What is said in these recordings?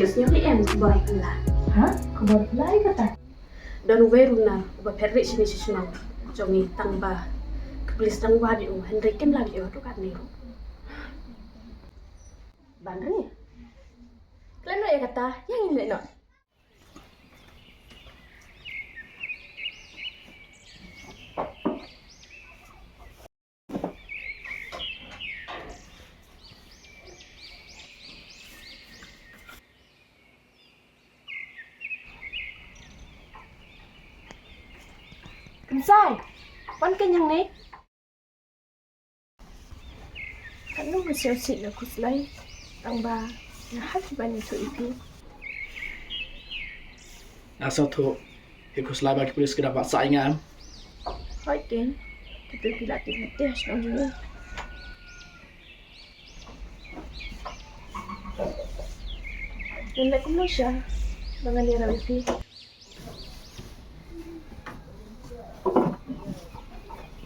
Biasnya ni em baik lah. Hah? Kabar lain kata? Dan veruna ba perri sini sisuna. Jongi tangba. Kebelis tang wadi Henry kem lagi tu kan ni. Bandri? Kalian nak ya kata? Yang ini nak? Sai, wan kenyang ni? Kan lu masih usik nak kuslai, tangba, nak hati banyak tu ipi. Asal tu, ikut selama kita boleh sekedar paksa ingat. Hai Ken, kita pilih mati asal dulu. Dan nak kumlo siya, bangan dia rawi pi.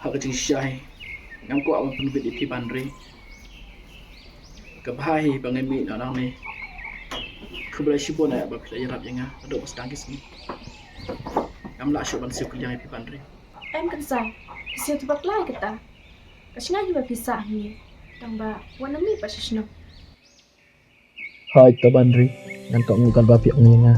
Hak kecil syai, yang kuat pun penuh di Bandri. Kebahai pengemi orang ni. Kebelah sibuk nak berpilih jarab yang ada pas tangkis ni. Yang lah syuk bantu kuliah di Bandri. Em kan sai, siapa tu baklai kita? Kasih juga pisah ni, tangba wana mi pasisno. Hai, Bandri. Yang kau menggunakan bapak yang